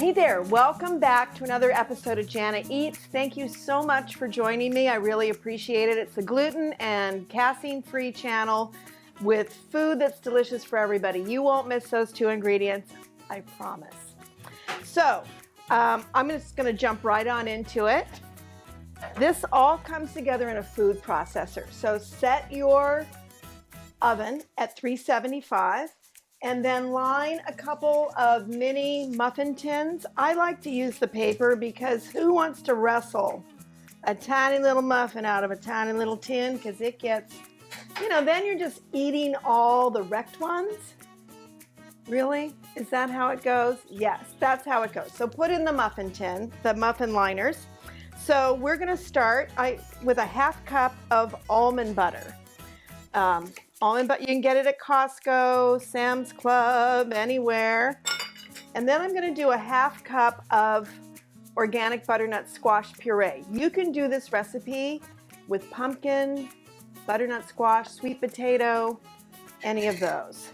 Hey there, welcome back to another episode of Jana Eats. Thank you so much for joining me. I really appreciate it. It's a gluten and casein-free channel with food that's delicious for everybody. You won't miss those two ingredients, I promise. So, I'm just gonna jump right on into it. This all comes together in a food processor. So set your oven at 375 and then line a couple of mini muffin tins. I like to use the paper because who wants to wrestle a tiny little muffin out of a tiny little tin? Because it gets, then you're just eating all the wrecked ones. Really? Is that how it goes? Yes, that's how it goes. So put in the muffin tin, the muffin liners. So we're gonna start with a half cup of almond butter. Almond butter, you can get it at Costco, Sam's Club, anywhere. And then I'm gonna do a half cup of organic butternut squash puree. You can do this recipe with pumpkin, butternut squash, sweet potato, any of those.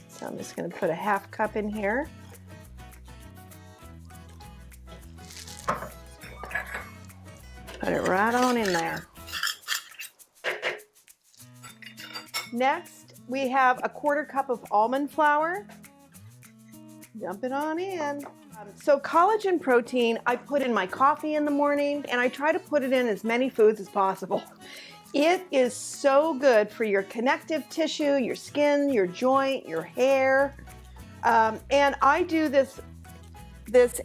So I'm just gonna put a half cup in here. Put it right on in there. Next, we have a quarter cup of almond flour. Dump it on in. So collagen protein, I put in my coffee in the morning, and I try to put it in as many foods as possible. It is so good for your connective tissue, your skin, your joint, your hair. And I do this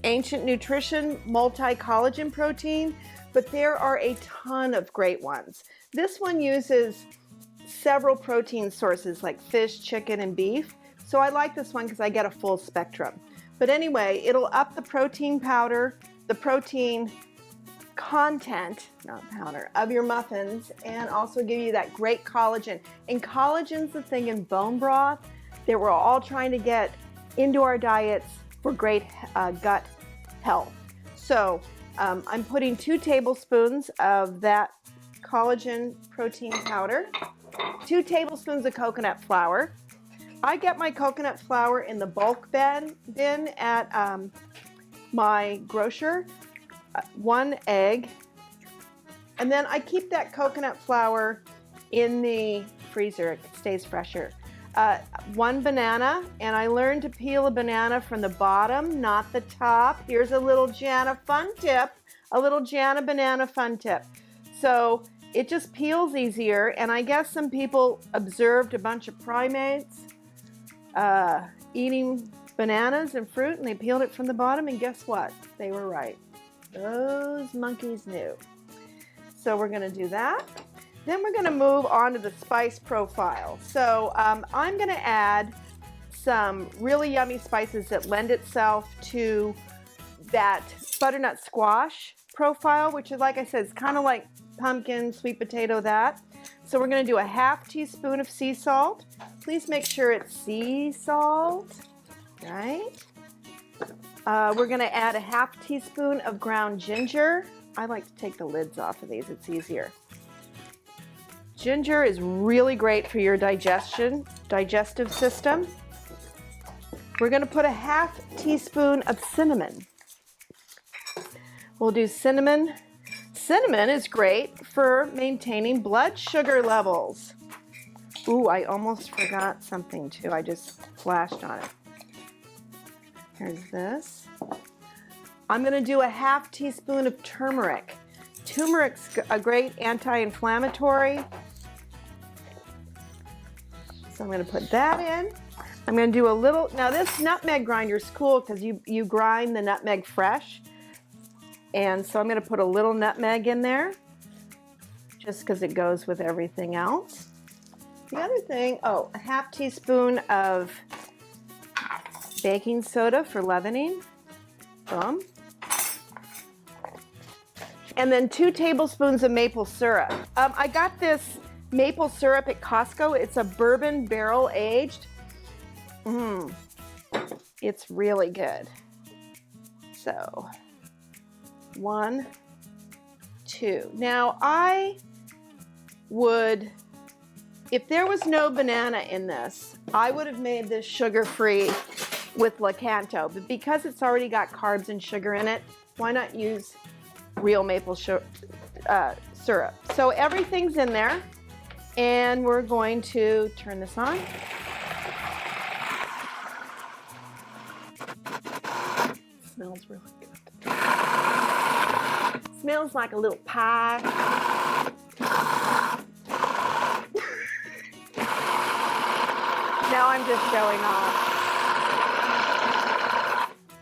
Ancient Nutrition multi-collagen protein, but there are a ton of great ones. This one uses several protein sources like fish, chicken, and beef. So I like this one because I get a full spectrum. But anyway, it'll up the protein powder, the protein content, not powder, of your muffins, and also give you that great collagen. And collagen's the thing in bone broth that we're all trying to get into our diets for great gut health. So I'm putting 2 tablespoons of that collagen protein powder, 2 tablespoons of coconut flour. I get my coconut flour in the bulk bin at my grocer, 1 egg, and then I keep that coconut flour in the freezer. It stays fresher. 1 banana, and I learned to peel a banana from the bottom, not the top. Here's a little Jana fun tip, a little Jana banana fun tip. So it just peels easier, and I guess some people observed a bunch of primates eating bananas and fruit, and they peeled it from the bottom, and guess what? They were right. Those monkeys knew. So we're gonna do that. Then we're gonna move on to the spice profile. So I'm gonna add some really yummy spices that lend itself to that butternut squash profile, which is, like I said, it's kind of like pumpkin, sweet potato, that. So we're gonna do a half teaspoon of sea salt. Please make sure it's sea salt, right? We're gonna add a half teaspoon of ground ginger. I like to take the lids off of these, it's easier. Ginger is really great for your digestive system. We're gonna put a half teaspoon of cinnamon. We'll do cinnamon. Cinnamon is great for maintaining blood sugar levels. Ooh, I almost forgot something too. I just flashed on it. Here's this. I'm gonna do a half teaspoon of turmeric. Turmeric's a great anti-inflammatory. So I'm gonna put that in. I'm gonna do a little, now this nutmeg grinder is cool because you grind the nutmeg fresh. And so I'm gonna put a little nutmeg in there just because it goes with everything else. The other thing, a half teaspoon of baking soda for leavening. Boom. And then 2 tablespoons of maple syrup. I got this maple syrup at Costco. It's a bourbon barrel aged. It's really good. So 1, 2. Now I would, if there was no banana in this, I would have made this sugar-free with Lakanto, but because it's already got carbs and sugar in it, why not use real maple syrup? So everything's in there, and we're going to turn this on. Smells really good. Smells like a little pie. Now I'm just showing off.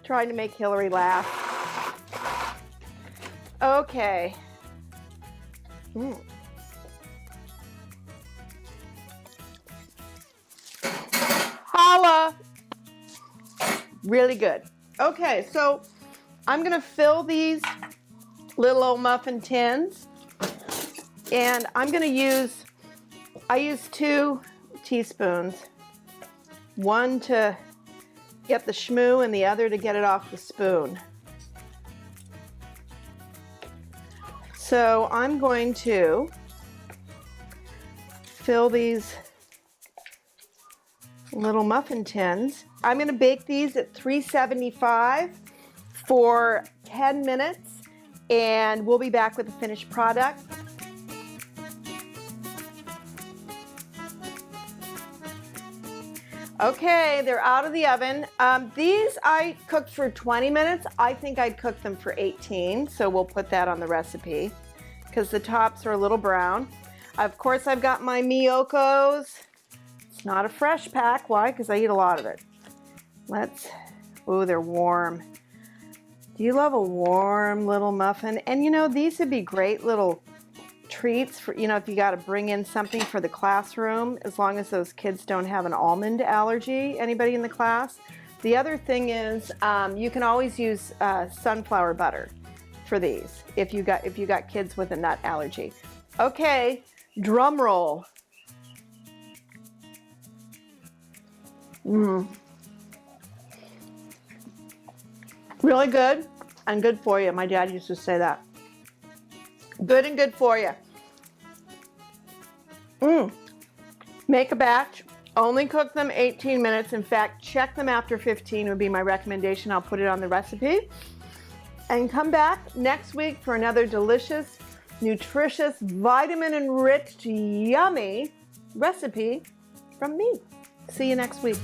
Trying to make Hillary laugh. Okay. Holla! Really good. Okay, so I'm gonna fill these little old muffin tins, and I'm gonna use, I use 2 teaspoons, one to get the shmoo and the other to get it off the spoon. So I'm going to fill these little muffin tins. I'm going to bake these at 375 for 10 minutes, and we'll be back with the finished product. Okay, they're out of the oven. These I cooked for 20 minutes. I think I'd cook them for 18, so we'll put that on the recipe because the tops are a little brown. Of course, I've got my Miyokos. It's not a fresh pack. Why? Because I eat a lot of it. Oh, they're warm. Do you love a warm little muffin? And you know, these would be great little treats for, you know, if you got to bring in something for the classroom, as long as those kids don't have an almond allergy, anybody in the class. The other thing is you can always use sunflower butter for these if you got kids with a nut allergy. Okay, drum roll. Really good and good for you. My dad used to say that. Good and good for you. Make a batch. Only cook them 18 minutes. In fact, check them after 15 would be my recommendation. I'll put it on the recipe. And come back next week for another delicious, nutritious, vitamin-enriched, yummy recipe from me. See you next week.